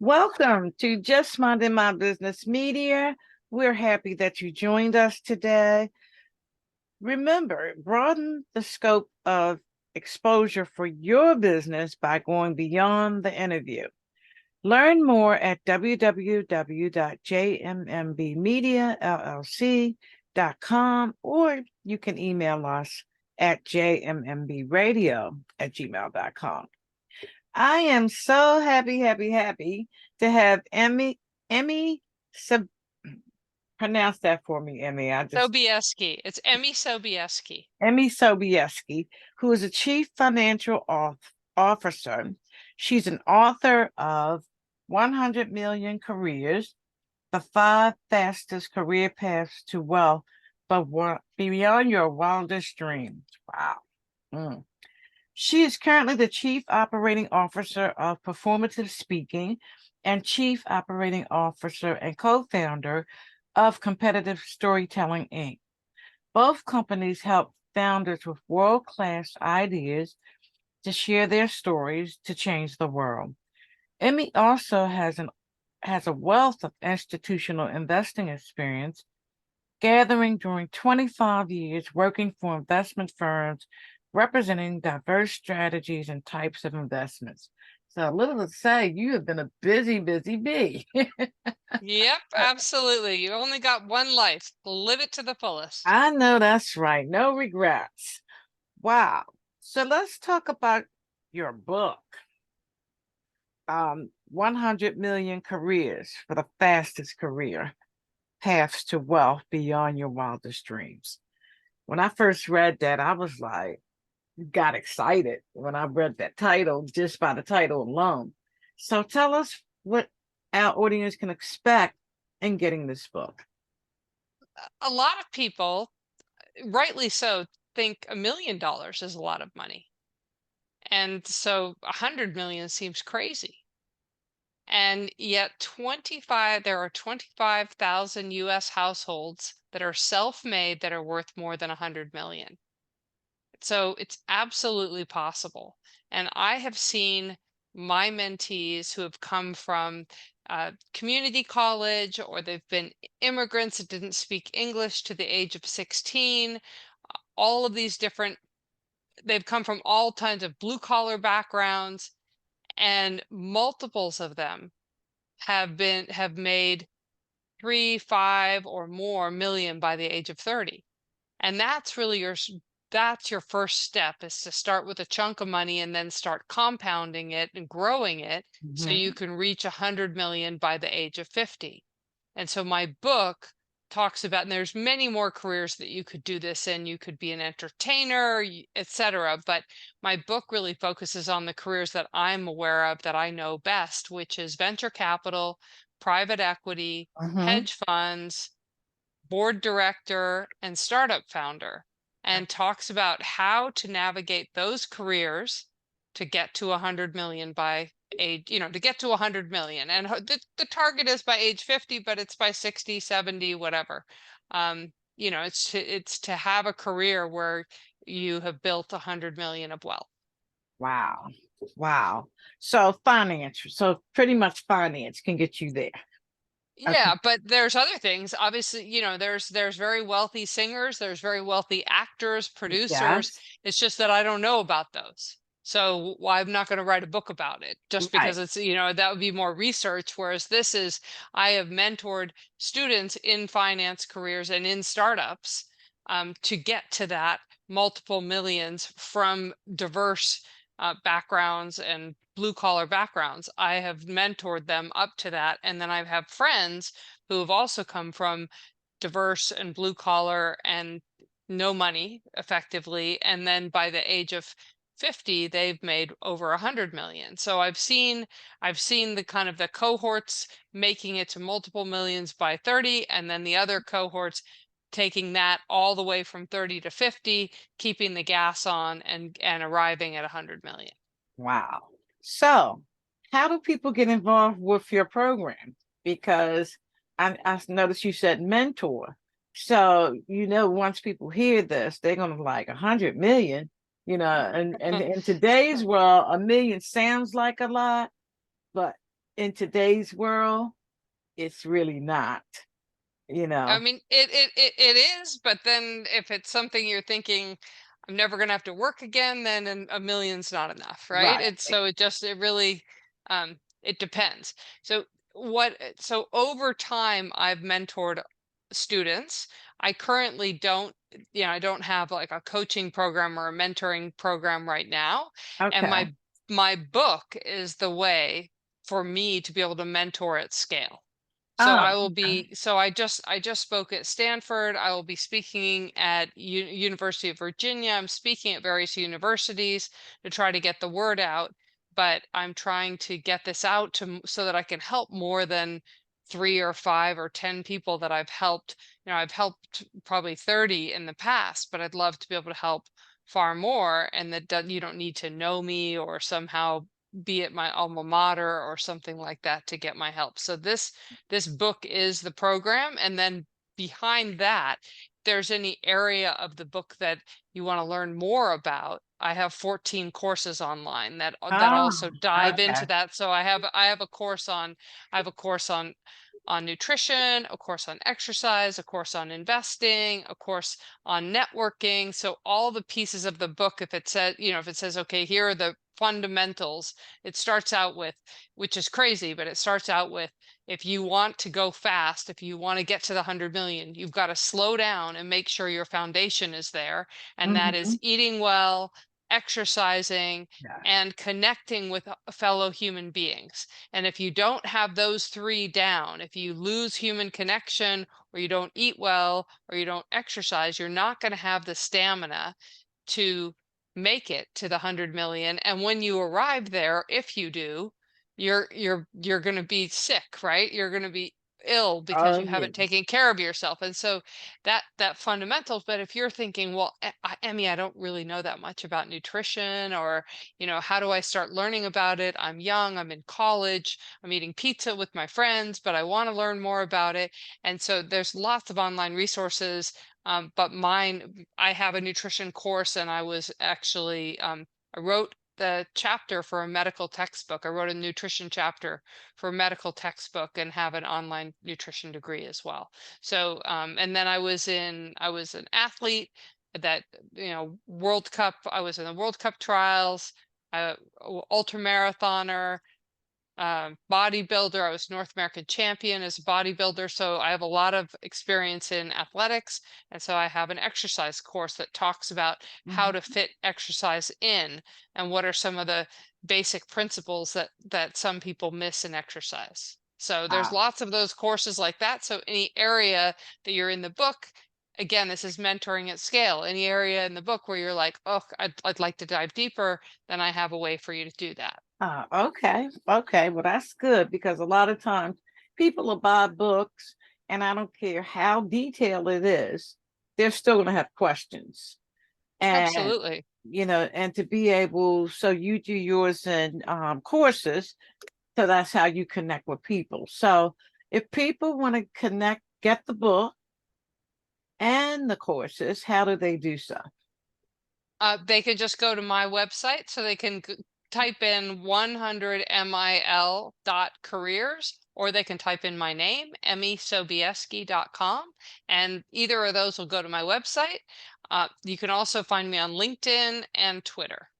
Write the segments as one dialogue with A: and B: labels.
A: Welcome to Just Minding My Business Media. We're happy that you joined us today. Remember, broaden the scope of exposure for your business by going beyond the interview. Learn more at www.jmmbmediallc.com, or you can email us at jmmbradio@gmail.com. I am so happy to have Emmy pronounce that for me, Emmy.
B: Sobieski. It's Emmy Sobieski.
A: Emmy Sobieski, who is a chief financial officer. She's an author of 100 Million Careers, the 5 fastest career paths to wealth, but beyond your wildest dreams. Wow. She is currently the Chief Operating Officer of Performative Speaking and Chief Operating Officer and co-founder of Competitive Storytelling, Inc. Both companies help founders with world-class ideas to share their stories to change the world. Emmy also has a wealth of institutional investing experience, gathering during 25 years working for investment firms representing diverse strategies and types of investments. So, little to say, you have been a busy bee.
B: Yep, absolutely. You only got one life. Live it to the fullest.
A: I know that's right. No regrets. Wow. So let's talk about your book, 100 Million Careers for the Fastest Career Paths to Wealth Beyond Your Wildest Dreams. When I first read that, I was like, got excited when I read that title, just by the title alone. So tell us what our audience can expect in getting this book.
B: A lot of people, rightly so, think $1 million is a lot of money. And so 100 million seems crazy. And yet there are 25,000 US households that are self-made that are worth more than 100 million. So it's absolutely possible. And I have seen my mentees who have come from community college, or they've been immigrants that didn't speak English to the age of 16. All of these they've come from all kinds of blue collar backgrounds, and multiples of them have made 3, 5 or more million by the age of 30. And that's your first step, is to start with a chunk of money and then start compounding it and growing it so you can reach 100 million by the age of 50. And so my book talks about, and there's many more careers that you could do this in. You could be an entertainer, etc. But my book really focuses on the careers that I'm aware of, that I know best, which is venture capital, private equity, hedge funds, board director, and startup founder, and talks about how to navigate those careers to get to 100 million by age, to get to 100 million. And the target is by age 50, but it's by 60, 70, whatever. It's to have a career where you have built 100 million of wealth.
A: Wow. So pretty much finance can get you there.
B: Yeah, but there's other things. Obviously, there's very wealthy singers, there's very wealthy actors, producers.
A: Yes.
B: It's just that I don't know about those. So I'm not going to write a book about it, just because it's, that would be more research. Whereas I have mentored students in finance careers and in startups to get to that multiple millions from diverse backgrounds and blue collar backgrounds. I have mentored them up to that. And then I have friends who have also come from diverse and blue collar and no money effectively. And then by the age of 50, they've made over 100 million. So I've seen the kind of the cohorts making it to multiple millions by 30, and then the other cohorts taking that all the way from 30 to 50, keeping the gas on, and arriving at 100 million.
A: Wow. So how do people get involved with your program? Because I noticed you said mentor. So, once people hear this, they're going to like 100 million, and in today's world, 1 million sounds like a lot, but in today's world, it's really not, you
B: I
A: know.
B: mean, it is, but then if it's something you're thinking, I'm never gonna have to work again, then a million's not enough, right?
A: Right.
B: It's so it really it depends. So so over time I've mentored students. I currently don't, I don't have like a coaching program or a mentoring program right now. And
A: Okay.
B: my book is the way for me to be able to mentor at scale. So
A: Oh,
B: I will
A: okay.
B: be, I just spoke at Stanford. I will be speaking at University of Virginia. I'm speaking at various universities to try to get the word out, but I'm trying to get this out to so that I can help more than 3 or 5 or 10 people that I've helped. I've helped probably 30 in the past, but I'd love to be able to help far more, and you don't need to know me or somehow be at my alma mater or something like that to get my help. So this book is the program, and then behind that, if there's any area of the book that you want to learn more about, I have 14 courses online that
A: Oh,
B: also dive
A: okay.
B: into that. So I have a course on I have a course on nutrition, a course on exercise, a course on investing, a course on networking. So all the pieces of the book, if it says, if it says, okay, here are the fundamentals, it starts out with, which is crazy, but it starts out with, if you want to go fast, if you want to get to the 100 million, you've got to slow down and make sure your foundation is there. And that
A: Hmm.
B: is eating well, exercising,
A: Yes.
B: and connecting with fellow human beings. And if you don't have those three down, if you lose human connection, or you don't eat well, or you don't exercise, you're not going to have the stamina to make it to the 100 million. And when you arrive there, if you do, you're going to be sick, right? You're going to be ill because
A: Oh,
B: you
A: yeah.
B: haven't taken care of yourself. And so that fundamentals. But if you're thinking, well, Emmy, I don't really know that much about nutrition, or how do I start learning about it? I'm young, I'm in college, I'm eating pizza with my friends, but I want to learn more about it. And so there's lots of online resources. But I have a nutrition course, and I was actually, I wrote the chapter for a medical textbook. I wrote a nutrition chapter for a medical textbook and have an online nutrition degree as well. So, and then I was an athlete that, World Cup, I was in the World Cup trials, ultramarathoner, bodybuilder. I was North American champion as a bodybuilder. So I have a lot of experience in athletics. And so I have an exercise course that talks about how to
A: Mhm.
B: fit exercise in, and what are some of the basic principles that some people miss in exercise. So there's
A: Wow.
B: lots of those courses like that. So any area that you're in the book, again, this is mentoring at scale. Any area in the book where you're like, oh, I'd like to dive deeper, then I have a way for you to do that.
A: Okay. Okay. Well, that's good because a lot of times people will buy books, and I don't care how detailed it is, they're still going to have questions. And,
B: Absolutely.
A: and to be able, so you do yours in courses. So that's how you connect with people. So if people want to connect, get the book and the courses, how do they do so?
B: They can just go to my website, so they can type in 100mil.careers, or they can type in my name, emmysobieski.com, and either of those will go to my website. You can also find me on LinkedIn and Twitter,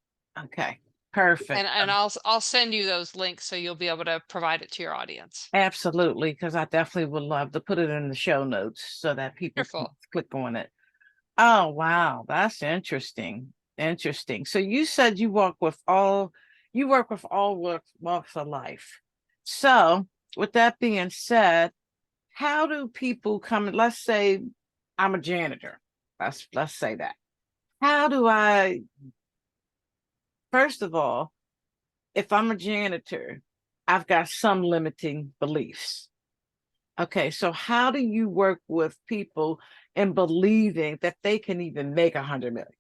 A: Okay. Perfect.
B: and I'll send you those links so you'll be able to provide it to your audience.
A: Absolutely, because I definitely would love to put it in the show notes so that people can
B: Wonderful.
A: click on it. Oh, wow. That's interesting. Interesting. So you said you work with all walks of life. So with that being said, how do people come, let's say I'm a janitor. Let's say that. How do I, first of all, if I'm a janitor, I've got some limiting beliefs. Okay, so how do you work with people in believing that they can even make 100 million?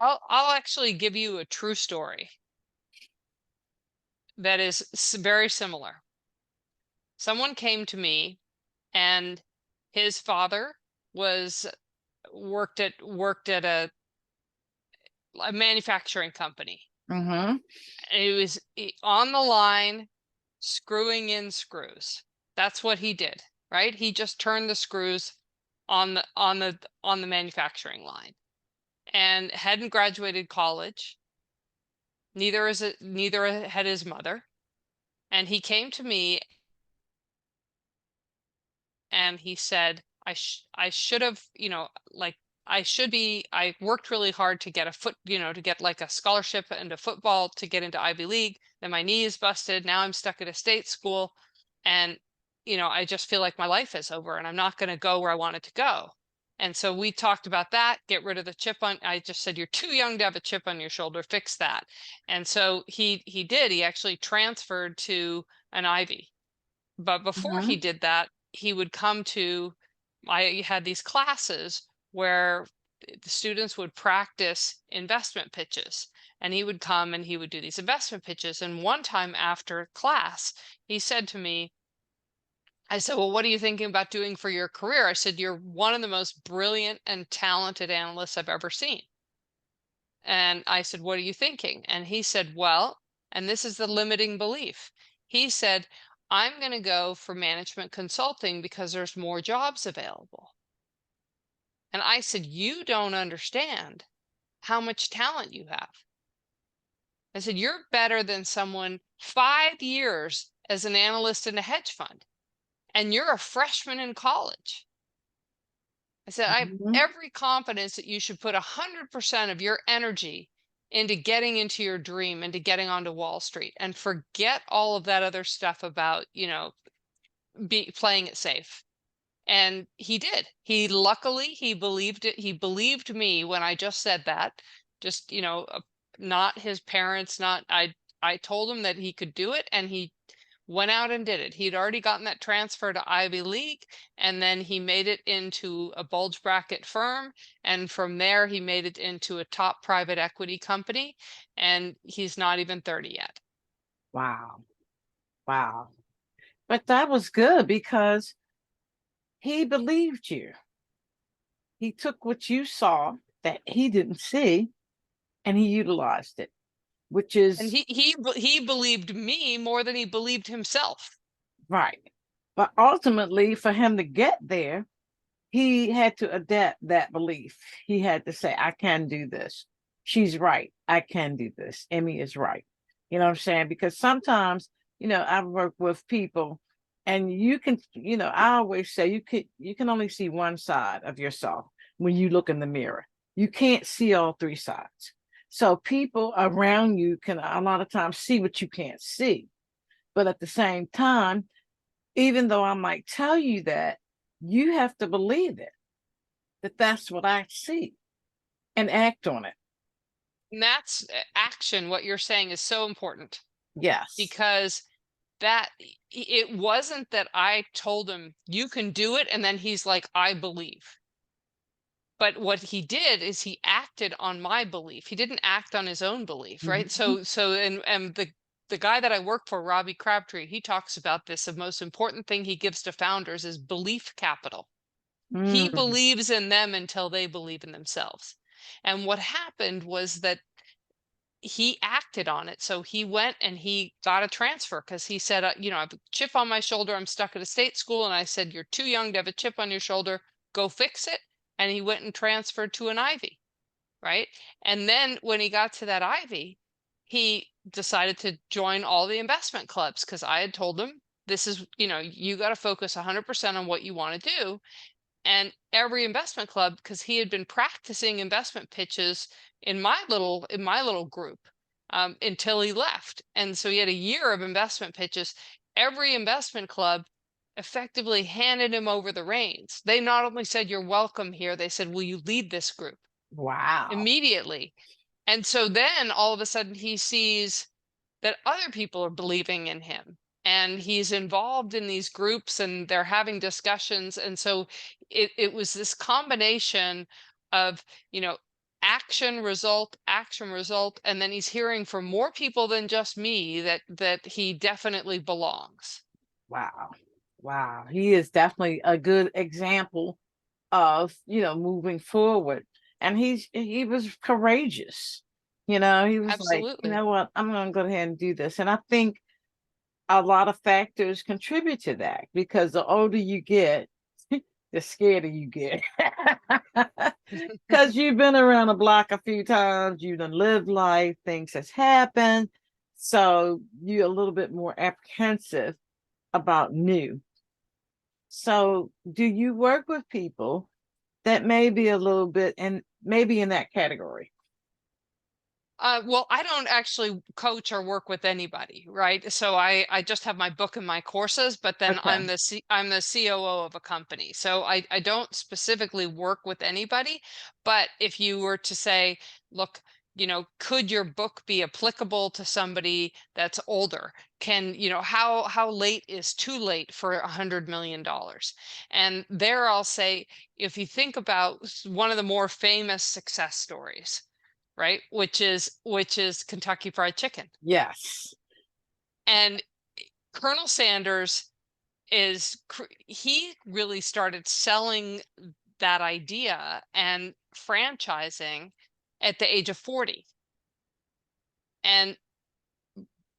B: I'll actually give you a true story that is very similar. Someone came to me, and his father was worked at a manufacturing company.
A: Mm-hmm.
B: And he was on the line, screwing in screws. That's what he did, right? He just turned the screws on the manufacturing line, and hadn't graduated college. Neither had his mother. And he came to me and he said, I should have, like, I worked really hard to get to get like a scholarship into football, to get into Ivy League. Then my knee is busted. Now I'm stuck at a state school. And, I just feel like my life is over and I'm not going to go where I wanted to go. And so we talked about that, get rid of the chip on. I just said, you're too young to have a chip on your shoulder, fix that. And so he did. He actually transferred to an Ivy. But before he
A: Mhm.
B: did that, he would come to, I had these classes where the students would practice investment pitches, and he would come and he would do these investment pitches. And one time after class, he said to me, I said, well, what are you thinking about doing for your career? I said, you're one of the most brilliant and talented analysts I've ever seen. And I said, what are you thinking? And he said, well, and this is the limiting belief. He said, I'm going to go for management consulting because there's more jobs available. And I said, you don't understand how much talent you have. I said, you're better than someone 5 years as an analyst in a hedge fund, and you're a freshman in college. I said, I have
A: Mhm.
B: every confidence that you should put 100% of your energy into getting into your dream, into getting onto Wall Street, and forget all of that other stuff about, playing it safe. And he did. He believed it. He believed me when I just said that. Just, not his parents, not, I told him that he could do it, and he went out and did it. He'd already gotten that transfer to Ivy League, and then he made it into a bulge bracket firm. And from there, he made it into a top private equity company. And he's not even 30 yet.
A: Wow. Wow. But that was good because he believed you. He took what you saw that he didn't see and he utilized it, which
B: And
A: is
B: he believed me more than he believed himself.
A: right. But ultimately, for him to get there, he had to adapt that belief. He had to say, I can do this. She's right. I can do this. Emmy is right. You know what I'm saying? Because sometimes, I work with people and you can, I always say you can only see one side of yourself when you look in the mirror. You can't see all three sides. So people around you can a lot of times see what you can't see. But at the same time, even though I might tell you that, you have to believe it, that that's what I see and act on it.
B: And that's action. What you're saying is so important,
A: Yes.
B: because it wasn't that I told him you can do it and then he's like, I believe. But what he did is he acted on my belief. He didn't act on his own belief, right?
A: Mhm.
B: And the guy that I work for, Robbie Crabtree, he talks about this. The most important thing he gives to founders is belief capital. He
A: Mm.
B: believes in them until they believe in themselves. And what happened was that he acted on it. So he went and he got a transfer because he said, I have a chip on my shoulder. I'm stuck at a state school. And I said, you're too young to have a chip on your shoulder. Go fix it. And he went and transferred to an Ivy. Right. And then when he got to that Ivy, he decided to join all the investment clubs because I had told him, this is, you got to focus 100% on what you want to do. And every investment club, because he had been practicing investment pitches in my little group, until he left. And so he had a year of investment pitches. Every investment club effectively handed him over the reins. They not only said, you're welcome here, they said, will you lead this group?
A: Wow.
B: Immediately. And so then all of a sudden he sees that other people are believing in him, and he's involved in these groups and they're having discussions. And so it was this combination of, action result, and then he's hearing from more people than just me that he definitely belongs.
A: Wow. Wow. He is definitely a good example of, moving forward. And he was courageous. He was like, you
B: Absolutely.
A: know what, I'm gonna go ahead and do this. And I think a lot of factors contribute to that, because the older you get, the scarier you get. Because you've been around the block a few times, you done lived life, things has happened. So you're a little bit more apprehensive about new. So do you work with people that may be a little bit and maybe in that category?
B: Well, I don't actually coach or work with anybody, right? So I just have my book and my courses, but then
A: Okay.
B: I'm the COO of a company. So I don't specifically work with anybody. But if you were to say, look, could your book be applicable to somebody that's older? How late is too late for $100 million? And there I'll say, if you think about one of the more famous success stories, right? Which is Kentucky Fried Chicken.
A: Yes.
B: And Colonel Sanders he really started selling that idea and franchising at the age of 40. And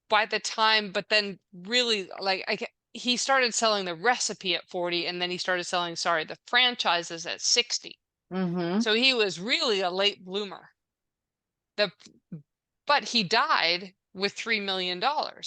B: by the time, but then really like he started selling the recipe at 40, and then he started selling, sorry, the franchises at 60.
A: Mm-hmm.
B: So he was really a late bloomer. The But he died with $3 million,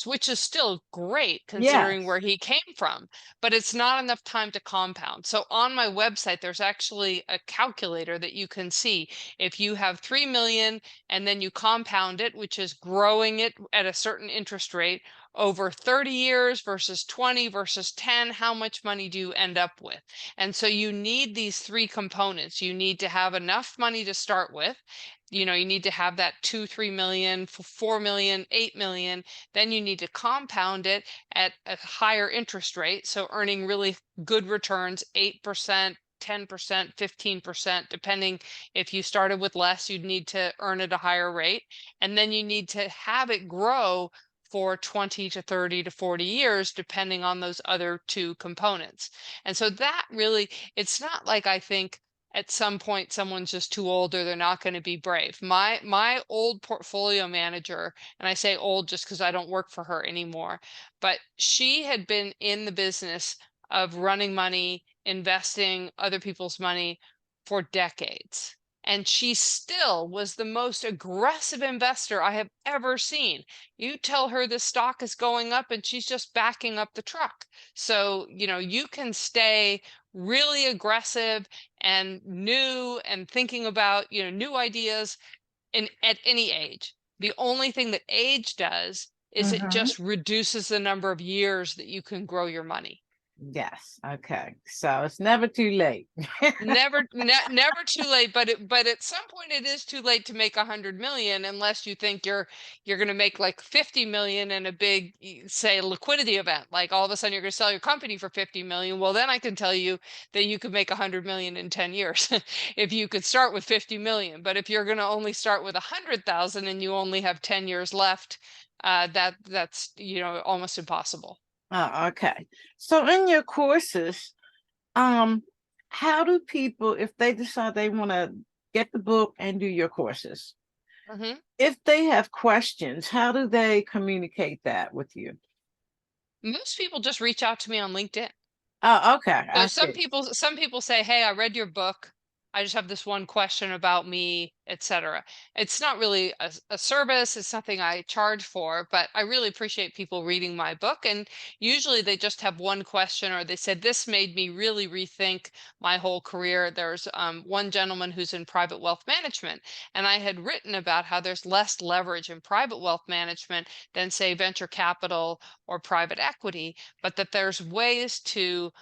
B: which is still great considering where
A: Yes.
B: he came from, but it's not enough time to compound. So on my website, there's actually a calculator that you can see. If you have 3 million and then you compound it, which is growing it at a certain interest rate over 30 years versus 20 versus 10, how much money do you end up with? And so you need these three components. You need to have enough money to start with. You need to have that 2 3 million, 4 million, 8 million. Then you need to compound it at a higher interest rate, so earning really good returns, 8%, 10%, 15%, depending. If you started with less, you'd need to earn at a higher rate. And then you need to have it grow for 20 to 30 to 40 years, depending on those other two components. And so that really, it's not like I think at some point someone's just too old or they're not going to be brave. My old portfolio manager, and I say old just because I don't work for her anymore, but she had been in the business of running money, investing other people's money for decades. And she still was the most aggressive investor I have ever seen. You tell her the stock is going up and she's just backing up the truck. So, you can stay really aggressive and new and thinking about new ideas at any age. The only thing that age does is it
A: Mm-hmm.
B: just reduces the number of years that you can grow your money.
A: Yes. Okay. So it's never too late.
B: Never too late, but at some point it is too late to make 100 million, unless you think you're going to make like 50 million in a big, say, liquidity event. Like all of a sudden you're going to sell your company for 50 million. Well, then I can tell you that you could make 100 million in 10 years if you could start with 50 million. But if you're going to only start with 100,000 and you only have 10 years left, that's almost impossible.
A: Oh, okay. So in your courses, um, how do people, if they decide they want to get the book and do your courses,
B: Mhm.
A: if they have questions, how do they communicate that with you?
B: Most people just reach out to me on LinkedIn.
A: Oh, okay.
B: So
A: I see.
B: some people say, "Hey, I read your book. I just have this one question about me, etc." It's not really a service. It's nothing I charge for, but I really appreciate people reading my book. And usually they just have one question, or they said, "This made me really rethink my whole career." There's one gentleman who's in private wealth management, and I had written about how there's less leverage in private wealth management than, say, venture capital or private equity, but that there's ways to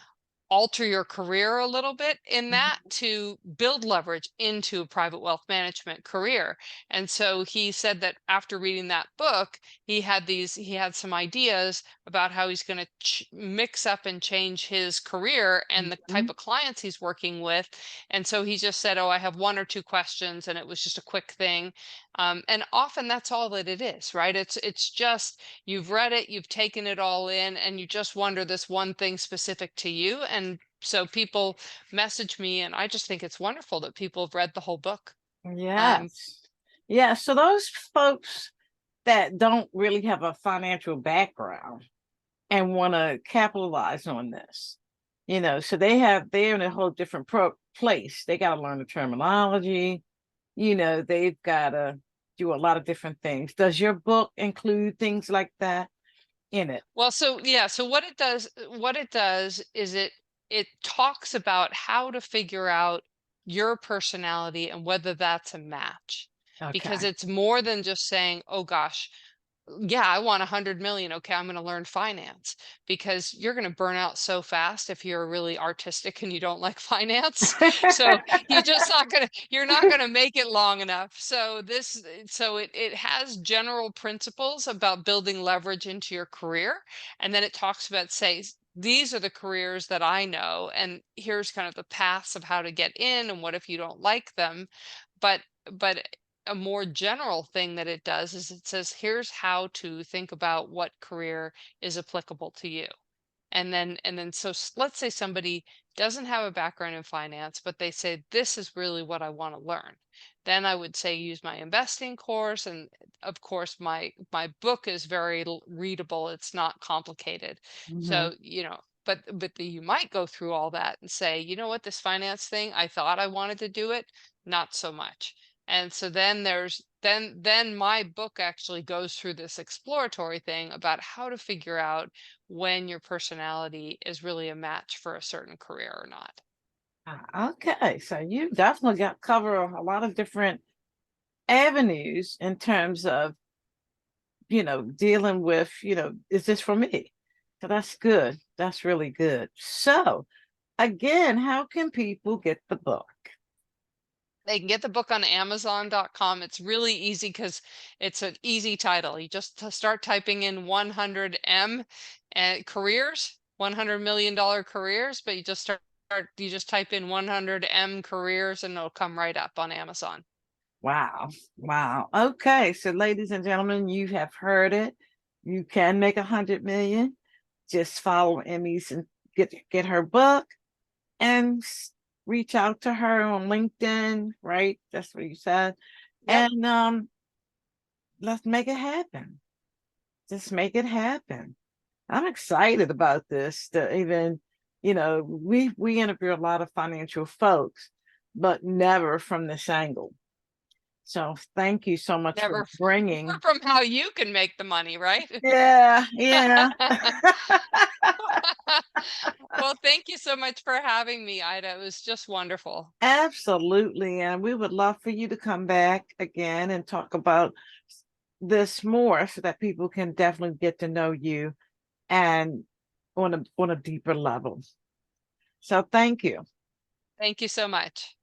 B: alter your career a little bit in that
A: Mhm.
B: to build leverage into a private wealth management career. And so he said that after reading that book, he had some ideas about how he's going to mix up and change his career and the type
A: Mhm.
B: of clients he's working with. And so he just said, "Oh, I have one or two questions," and it was just a quick thing. And often that's all that it is, right? It's just you've read it, you've taken it all in, and you just wonder this one thing specific to you. And so people message me, and I just think it's wonderful that people have read the whole book. Um,
A: Yes. Yeah. So those folks that don't really have a financial background, and want to capitalize on this. So they're in a whole different place. They got to learn the terminology. They've got to do a lot of different things. Does your book include things like that in it?
B: Well, so yeah, so what it does is it talks about how to figure out your personality and whether that's a match. Because
A: Okay.
B: it's more than just saying, "Oh gosh, yeah, I want 100 million. Okay, I'm going to learn finance," because you're going to burn out so fast if you're really artistic and you don't like finance. So you're not going to make it long enough. So it has general principles about building leverage into your career. And then it talks about, say, these are the careers that I know, and here's kind of the paths of how to get in, and what if you don't like them. But a more general thing that it does is it says, here's how to think about what career is applicable to you. And then so let's say somebody doesn't have a background in finance, but they say, this is really what I want to learn. Then I would say use my investing course. And of course, my book is very readable. It's not complicated.
A: Hmm.
B: So, you might go through all that and say, you know what, this finance thing, I thought I wanted to do it, not so much. And so then my book actually goes through this exploratory thing about how to figure out when your personality is really a match for a certain career or not.
A: Okay, so you definitely got cover a lot of different avenues in terms of dealing with is this for me? So that's good. That's really good. So again, how can people get the book?
B: They can get the book on Amazon.com. It's really easy because it's an easy title. You just start typing in 100M and careers, $100 million careers, but you just type in 100M careers and it'll come right up on Amazon.
A: Wow. Wow. Okay. So ladies and gentlemen, you have heard it. You can make 100 million. Just follow Emmy's and get her book and reach out to her on LinkedIn, right? That's what you said.
B: Yep.
A: And let's make it happen. Just make it happen. I'm excited about this. To even, we interview a lot of financial folks, but never from this angle. So thank you so much for
B: Never
A: bringing.
B: from how you can make the money, right?
A: Yeah, yeah.
B: Well, thank you so much for having me, Ida. It was just wonderful.
A: Absolutely. And we would love for you to come back again and talk about this more so that people can definitely get to know you and on a deeper level. So thank you.
B: Thank you so much.